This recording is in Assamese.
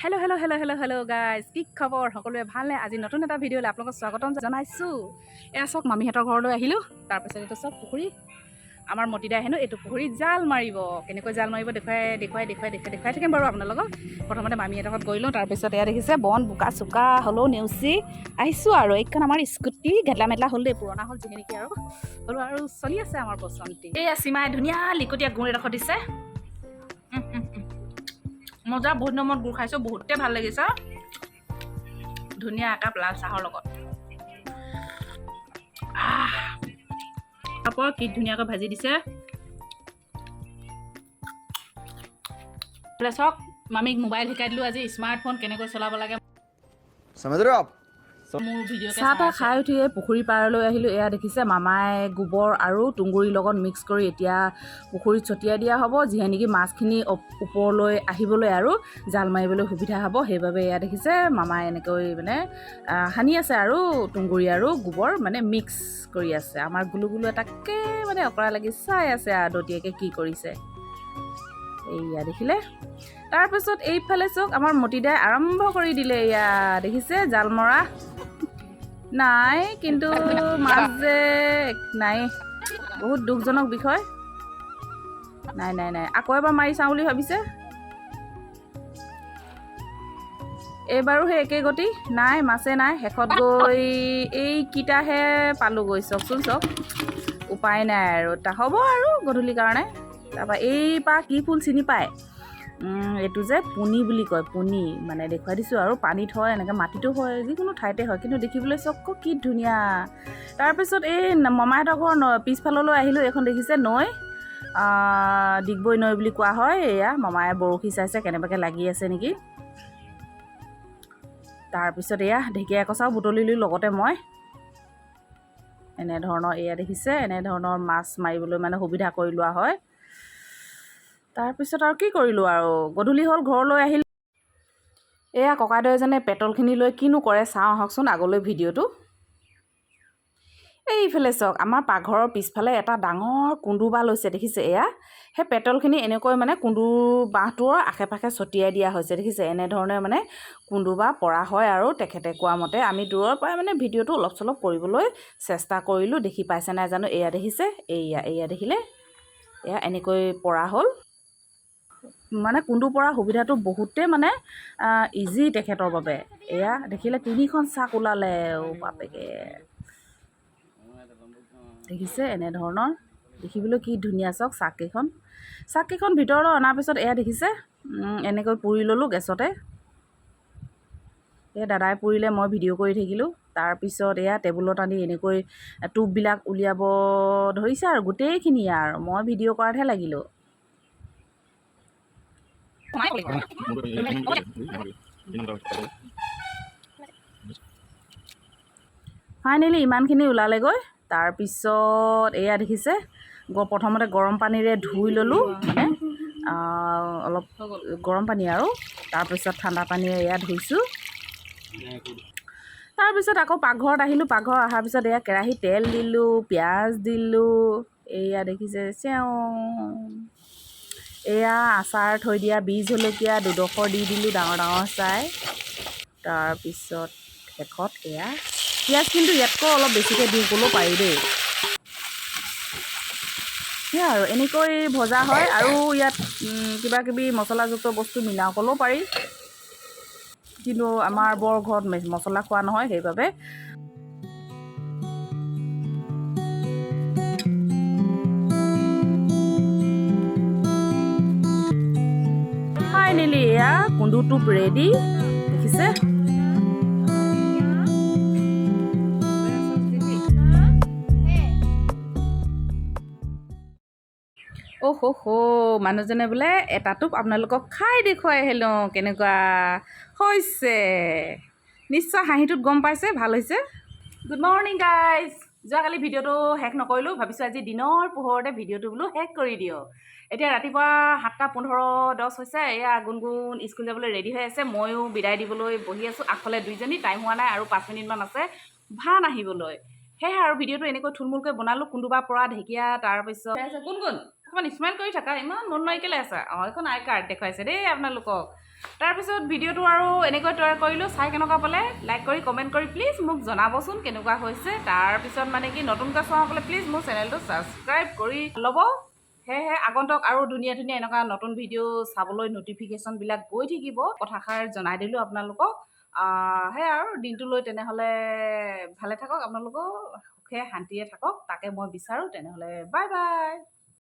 হেল্ল' গাইজ, কি খবৰ? সকলোৱে ভালনে? আজি নতুন এটা ভিডিঅ'লৈ আপোনালোকক স্বাগতম জনাইছোঁ। এয়া চাওক, মামীহঁতৰ ঘৰলৈ আহিলোঁ। তাৰপিছত এইটো চাওক পুখুৰী। আমাৰ মতিদাই হেনো এইটো পুখুৰীত জাল মাৰিব। কেনেকৈ জাল মাৰিব দেখুৱাই থাকিম বাৰু আপোনালোকক। প্ৰথমতে মামীহঁতৰ ঘৰত গৈ লওঁ। তাৰপিছত এয়া দেখিছে বন বোকা চোকা হ'লেও নেওচি আহিছোঁ আৰু এইখন আমাৰ স্কুটি গেটলা মেটলা হ'ল দেই, পুৰণা হ'ল যিহে নেকি আৰু হ'লেও আৰু চলি আছে আমাৰ বসন্তি। এইয়া সীমাই ধুনীয়া লিকটীয়া গুড় এডোখৰ দিছে। মজা, বহুত দিনৰ মূৰত গুড় খাইছোঁ, বহুতে ভাল লাগিছে। ধুনীয়া একাপ লাল চাহৰ লগত পাপৰ কি ধুনীয়াকৈ ভাজি দিছে। চাওক, মামীক মোবাইল শিকাই দিলোঁ আজি, স্মাৰ্টফোন কেনেকৈ চলাব লাগে। চাহ তাহ খাই উঠি এই পুখুৰী পাৰলৈ আহিলোঁ। এয়া দেখিছে মামাই গোবৰ আৰু তুঁহগুৰিৰ লগত মিক্স কৰি এতিয়া পুখুৰীত ছটিয়াই দিয়া হ'ব, যিহে নেকি মাছখিনি ওপৰলৈ আহিবলৈ আৰু জাল মাৰিবলৈ সুবিধা হ'ব। সেইবাবে এয়া দেখিছে মামাই এনেকৈ মানে সানি আছে আৰু তুঁহগুৰি আৰু গোবৰ মানে মিক্স কৰি আছে। আমাৰ গুলু এটাকে মানে অকৰা লাগি চাই আছে আৰু দতীয়াকৈ কি কৰিছে। এইয়া দেখিলে। তাৰপিছত এইফালে চাওক, আমাৰ মতিদাই আৰম্ভ কৰি দিলে। এয়া দেখিছে জাল মৰা নাই, কিন্তু মাছ যে নাই, বহুত দুখজনক বিষয়। নাই আকৌ এবাৰ মাৰি চাওঁ বুলি ভাবিছে। এইবাৰো সেই একেই গতি, নাই মাছে নাই। শেষত গৈ এইকেইটাহে পালোঁগৈ। চাওকচোন চাওক, উপায় নাই আৰু হ'ব আৰু গধূলিৰ কাৰণে। তাৰপৰা এইপাৰ কি ফুল চিনি পায়? এইটো যে পুনি বুলি কয়, পুনি মানে দেখুৱাই দিছোঁ আৰু পানীত হয়, এনেকৈ মাটিতো হয়, যিকোনো ঠাইতে হয়, কিন্তু দেখিবলৈ চক কি ধুনীয়া। তাৰপিছত এই মামাহঁতৰ ঘৰ পিছফাললৈ আহিলোঁ। এইখন দেখিছে নৈ, ডিগবৈ নৈ বুলি কোৱা হয়। এয়া মামায়ে বৰশী চাইছে কেনেবাকৈ লাগি আছে নেকি। তাৰপিছত এয়া ঢেকীয়া কচাও বুটলিলোঁ লগতে মই। এনেধৰণৰ এয়া দেখিছে, এনেধৰণৰ মাছ মাৰিবলৈ মানে সুবিধা কৰি লোৱা হয়। তাৰপিছত আৰু কি কৰিলোঁ আৰু গধূলি হ'ল, ঘৰলৈ আহিলোঁ। এয়া ককাইদেউজনে পেটলখিনি লৈ কিনো কৰে চাওঁ আহকচোন আগলৈ ভিডিঅ'টো। এইফালে চাওক, আমাৰ পাকঘৰৰ পিছফালে এটা ডাঙৰ কুন্দু বাঁহ লৈছে দেখিছে। এয়া সেই পেটলখিনি এনেকৈ মানে কুন্দু বাঁহটোৰ আশে পাশে ছটিয়াই দিয়া হৈছে দেখিছে। এনেধৰণে মানে কুন্দু বাঁহ পৰা হয় আৰু তেখেতে কোৱা মতে আমি দূৰৰ পৰাই মানে ভিডিঅ'টো অলপ চলপ কৰিবলৈ চেষ্টা কৰিলোঁ। দেখি পাইছে নাই জানো। এয়া দেখিছে, এয়া দেখিলে, এয়া এনেকৈ পৰা হ'ল। মানে কুন্দু পৰা সুবিধাটো বহুতেই মানে ইজি তেখেতৰ বাবে। এয়া দেখিলে 3খন চাক ওলালে বাপেকে, দেখিছে। এনেধৰণৰ দেখিবলৈ কি ধুনীয়া চাওক চাককেইখন ভিতৰলৈ অনাৰ পিছত এয়া দেখিছে এনেকৈ পুৰি ল'লোঁ গেছতে। এয়া দাদাই পুৰিলে, মই ভিডিঅ' কৰি থাকিলোঁ। তাৰপিছত এয়া টেবুলত আনি এনেকৈ টোপবিলাক উলিয়াব ধৰিছে আৰু গোটেইখিনিয়ে, আৰু মই ভিডিঅ' কৰাতহে লাগিলোঁ। ফাইনেলি ইমানখিনি ওলালেগৈ। তাৰপিছত এয়া দেখিছে, প্ৰথমতে গৰম পানীৰে ধুই ল'লোঁ, মানে অলপ গৰম পানী আৰু তাৰপিছত ঠাণ্ডা পানীৰে এয়া ধুইছোঁ। তাৰপিছত আকৌ পাকঘৰত আহিলোঁ। পাকঘৰ অহাৰ পিছত এয়া কেৰাহীত তেল দিলোঁ, পিঁয়াজ দিলোঁ। এয়া দেখিছে চেওঁ, এয়া আচাৰ থৈ দিয়া বীজ জলকীয়া 2ডোখৰ দি দিলোঁ, ডাঙৰ চাই। তাৰপিছত শেষত এয়া পিঁয়াজ, কিন্তু ইয়াতকৈ অলপ বেছিকৈ দিওঁ ক'লেও পাৰি দেই। সেয়া আৰু এনেকৈ ভজা হয়। আৰু ইয়াত কিবা কিবি মছলাযুক্ত বস্তু মিলাওঁ ক'লেও পাৰি, কিন্তু আমাৰ বৰ ঘৰত মছলা খোৱা নহয়, সেইবাবে। ফাইনেলি এয়া কুন্দু টোপ ৰেডি, দেখিছে। মানুহজনে বোলে এটা টোপ আপোনালোকক খাই দেখুৱাই আহিলোঁ কেনেকুৱা হৈছে। নিশ্চয় হাঁহিটোত গম পাইছে ভাল হৈছে। Good morning guys. যোৱাকালি ভিডিঅ'টো শেষ নকৰিলোঁ, ভাবিছোঁ আজি দিনৰ পোহৰতে ভিডিঅ'টো বোলো শেষ কৰি দিওঁ। এতিয়া ৰাতিপুৱা 7:15-10 হৈছে। এয়া গুণগুণ স্কুল যাবলৈ ৰেডি হৈ আছে, ময়ো বিদায় দিবলৈ বহি আছোঁ। আগফালে দুইজনী, টাইম হোৱা নাই আৰু 5 মিনিটমান আছে ভান আহিবলৈ। সেয়েহে আৰু ভিডিঅ'টো এনেকৈ থুলমূলকৈ বনালোঁ। কুন্দুবা পৰা ঢেকীয়া, তাৰপিছত গুণগুণ অকণমান স্মাইল কৰি থাকা, ইমান মন মাৰি কেলৈ আছা? এইখন আই কাৰ্ড দেখুৱাইছে দেই আপোনালোকক। তাৰপিছত ভিডিঅ'টো আৰু এনেকৈ তৈয়াৰ কৰিলোঁ। চাই কেনেকুৱা পালে লাইক কৰি কমেণ্ট কৰি প্লিজ মোক জনাবচোন কেনেকুৱা হৈছে। তাৰপিছত মানে কি নতুনকৈ চোৱাসকলে প্লিজ মোৰ চেনেলটো ছাবস্ক্ৰাইব কৰি ল'ব। সেয়েহে আগন্তক আৰু ধুনীয়া ধুনীয়া এনেকুৱা নতুন ভিডিঅ' চাবলৈ নটিফিকেশ্যনবিলাক গৈ থাকিব। কথাষাৰ জনাই দিলোঁ আপোনালোকক। সেয়া আৰু দিনটোলৈ তেনেহ'লে ভালে থাকক আপোনালোকক, সুখে শান্তিয়ে থাকক, তাকে মই বিচাৰোঁ। তেনেহ'লে বাই বাই।